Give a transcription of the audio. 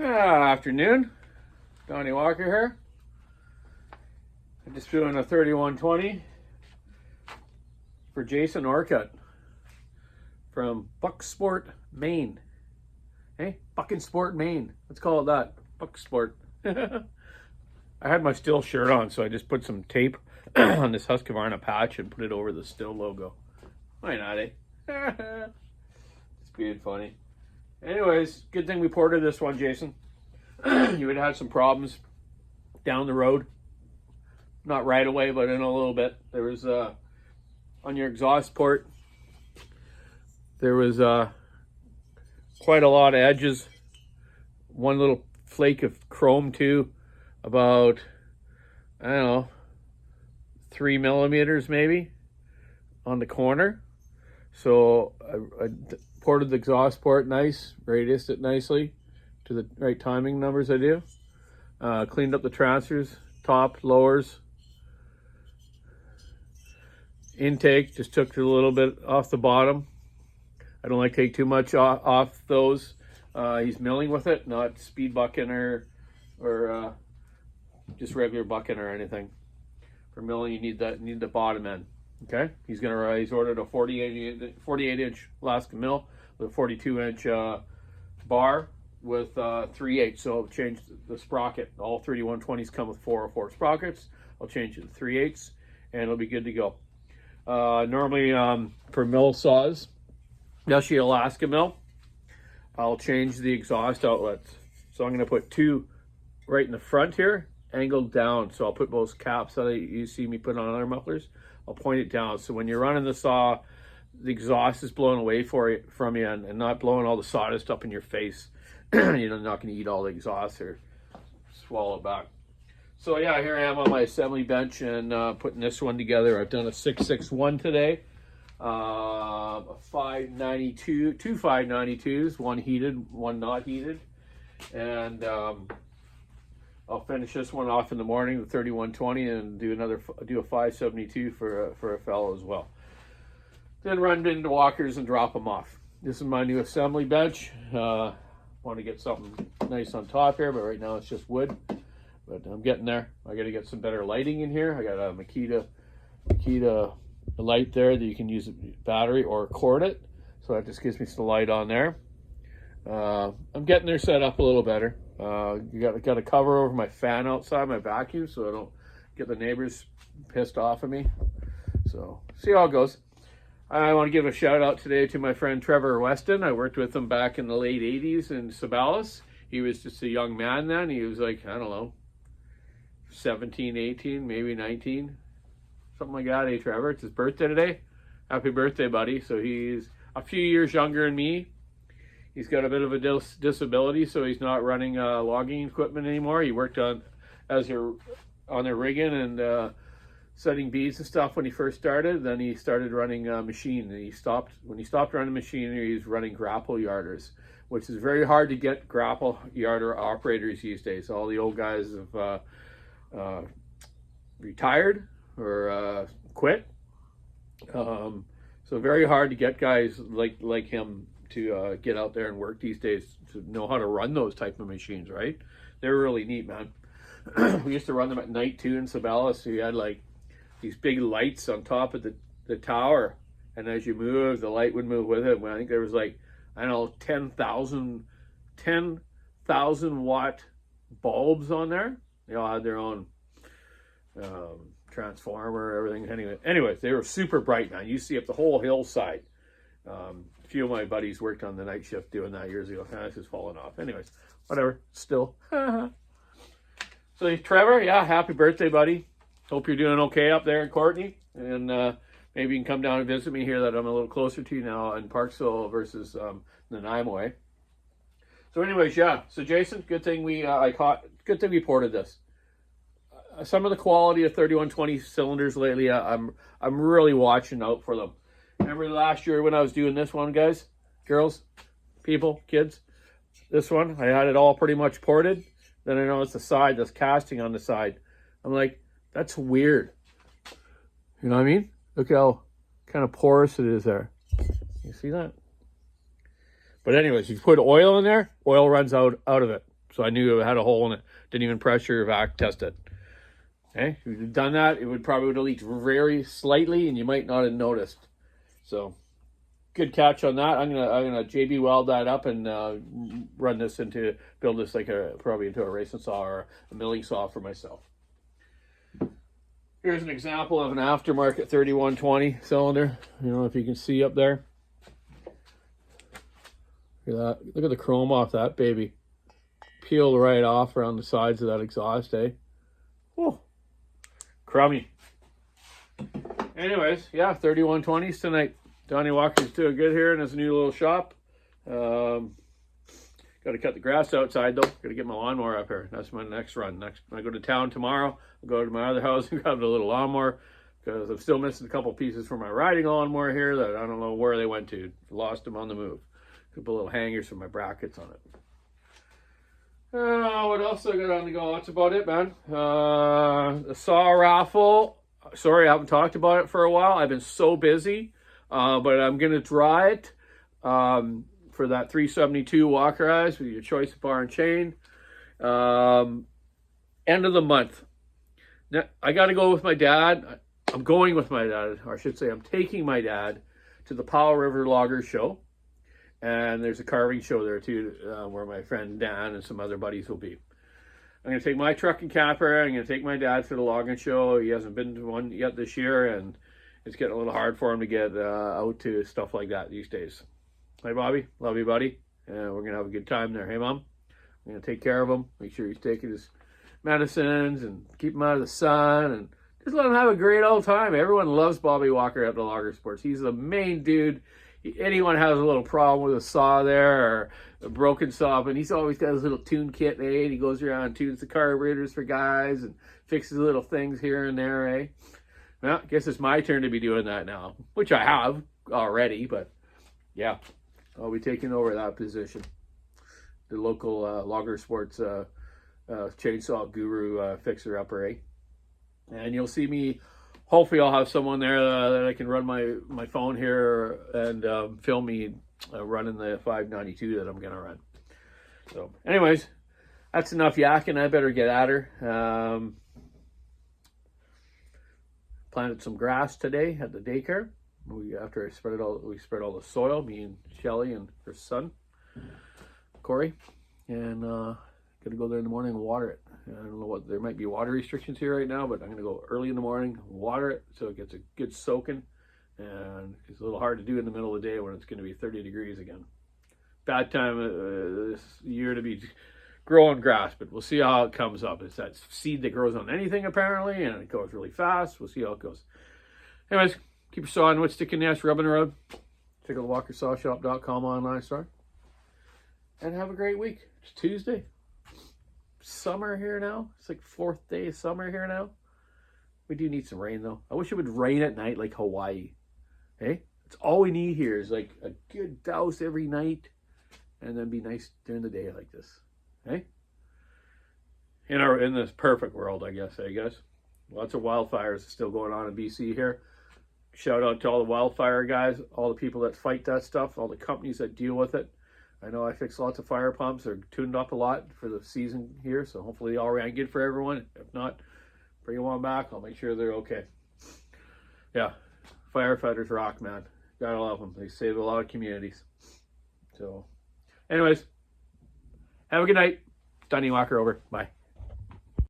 Afternoon, Donny Walker here. I'm just doing a 3120 for Jason Orcutt from Bucksport, Maine. Hey, Bucking Sport, Maine. Let's call it that. Bucksport. I had my Still shirt on, so I just put some tape on this Husqvarna patch and put it over the Still logo. Why not, eh? It's being funny. Anyways, good thing we ported this one, Jason. You would have had some problems down the road. Not right away, but in a little bit. There was, on your exhaust port, there was quite a lot of edges. One little flake of chrome too, about, I don't know, 3 millimeters maybe on the corner. So I ported the exhaust port nice, radiused it nicely to the right timing numbers I do. Cleaned up the transfers, top, lowers. Intake, just took a little bit off the bottom. I don't like to take too much off those. He's milling with it, not speed bucking or just regular bucking or anything. For milling, you need the bottom end. Okay, he's ordered a 48 inch Alaska mill with a 42 inch bar with 3/8. So I'll change the sprocket. All 3120s come with 404 sprockets. I'll change it to 3/8 and it'll be good to go. Normally for mill saws, especially Alaska mill, I'll change the exhaust outlets. So I'm going to put two right in the front here, angled down. So I'll put those caps that you see me put on other mufflers. I'll point it down. So when you're running the saw, the exhaust is blowing away from you and not blowing all the sawdust up in your face. You're not going to eat all the exhaust or swallow it back. So yeah, here I am on my assembly bench and putting this one together. I've done a 661 today, a 592, two 592s, one heated, one not heated, and I'll finish this one off in the morning, the 3120, and do a 572 for a fellow as well. Then run into walkers and drop them off. This is my new assembly bench. Want to get something nice on top here, but right now it's just wood. But I'm getting there. I got to get some better lighting in here. I got a Makita light there that you can use a battery or cord it. So that just gives me some light on there. I'm getting there set up a little better. You got a cover over my fan outside, my vacuum, so I don't get the neighbors pissed off at me. So see how it goes. I want to give a shout out today to my friend Trevor Weston. I worked with him back in the late 80s in Sabalas. He was just a young man then. He was like, I don't know, 17, 18, maybe 19, something like that. Hey, Trevor, it's his birthday today. Happy birthday, buddy. So he's a few years younger than me. He's got a bit of a disability, so he's not running logging equipment anymore. He worked on their rigging and setting beads and stuff when he first started. Then he started running a machine, and when he stopped running machinery, he's running grapple yarders, which is very hard to get grapple yarder operators these days. All the old guys have retired or quit. So very hard to get guys like him to get out there and work these days, to know how to run those type of machines, right? They're really neat, man. We used to run them at night too in Sabalas. So you had like these big lights on top of the tower, and as you move, the light would move with it. Well, I think there was like, I don't know, 10,000 watt bulbs on there. They all had their own transformer, everything. Anyways, they were super bright, man. You see up the whole hillside. A few of my buddies worked on the night shift doing that years ago. This is falling off. Anyways, whatever. Still. So Trevor, yeah, happy birthday, buddy. Hope you're doing okay up there in Courtney. And maybe you can come down and visit me here, that I'm a little closer to you now in Parksville versus Nanaimo. So anyways, yeah. So Jason, good thing we ported this. Some of the quality of 3120 cylinders lately, I'm really watching out for them. Remember last year when I was doing this one, guys, girls, people, kids, this one, I had it all pretty much ported. Then I noticed the side, this casting on the side. I'm like, that's weird. You know what I mean? Look how kind of porous it is there. You see that? But anyways, you put oil in there, oil runs out of it. So I knew it had a hole in it. Didn't even pressure vac test it. Okay, if you'd done that, it would have leaked very slightly, and you might not have noticed. So good catch on that. I'm gonna JB weld that up and build this like probably into a racing saw or a milling saw for myself. Here's an example of an aftermarket 3120 cylinder. You know, if you can see up there. Look at that. Look at the chrome off that baby. Peeled right off around the sides of that exhaust, eh? Oh, crummy. Anyways, yeah, 3120s tonight. Donny Walker's doing good here in his new little shop. Got to cut the grass outside though. Got to get my lawnmower up here. That's my next run. When I go to town tomorrow, I'll go to my other house and grab the little lawnmower because I'm still missing a couple pieces for my riding lawnmower here that I don't know where they went to. Lost them on the move. A couple little hangers for my brackets on it. What else I got on the go? That's about it, man. The saw raffle. Sorry, I haven't talked about it for a while. I've been so busy, but I'm gonna try it for that 372 Walker Eyes with your choice of bar and chain. End of the month. Now, I got to go with my dad. I'm going with my dad, or I should say, I'm taking my dad to the Powell River Loggers Show. And there's a carving show there too, where my friend Dan and some other buddies will be. I'm going to take my truck and camper. I'm going to take my dad to the logging show. He hasn't been to one yet this year, and it's getting a little hard for him to get out to stuff like that these days. Hey, Bobby. Love you, buddy. We're going to have a good time there. Hey, Mom. I'm going to take care of him. Make sure he's taking his medicines and keep him out of the sun and just let him have a great old time. Everyone loves Bobby Walker at the Logger Sports. He's the main dude. Anyone has a little problem with a saw there or a broken saw, but he's always got his little tune kit, eh? And he goes around and tunes the carburetors for guys and fixes little things here and there, eh? Well, I guess it's my turn to be doing that now, which I have already, but yeah, I'll be taking over that position. The local Logger Sports chainsaw guru fixer-upper, eh? And you'll see me. Hopefully I'll have someone there that I can run my phone here and film me running the 592 that I'm going to run. So anyways, that's enough yakking. I better get at her. Planted some grass today at the daycare. After we spread all the soil, me and Shelly and her son, Corey. And going to go there in the morning and water it. I don't know there might be water restrictions here right now, but I'm going to go early in the morning, water it so it gets a good soaking. And it's a little hard to do in the middle of the day when it's going to be 30 degrees again. Bad time this year to be growing grass, but we'll see how it comes up. It's that seed that grows on anything apparently, and it goes really fast. We'll see how it goes. Anyways, keep your saw on wood, stick in the ash, rubbing the road. Check out the walkersawshop.com online store. And have a great week. It's Tuesday. Summer here now. It's like 4th day of summer here now. We do need some rain though. I wish it would rain at night like Hawaii. Hey, that's all we need here is like a good douse every night, and then be nice during the day like this. Hey, in this perfect world, I guess. Hey guys, lots of wildfires still going on in BC here. Shout out to all the wildfire guys, all the people that fight that stuff, all the companies that deal with it. I know I fixed lots of fire pumps. They're tuned up a lot for the season here, so hopefully they all ran good for everyone. If not, bring them on back. I'll make sure they're okay. Yeah, firefighters rock, man. Gotta love them. They save a lot of communities. So, anyways, have a good night. Donny Walker over. Bye.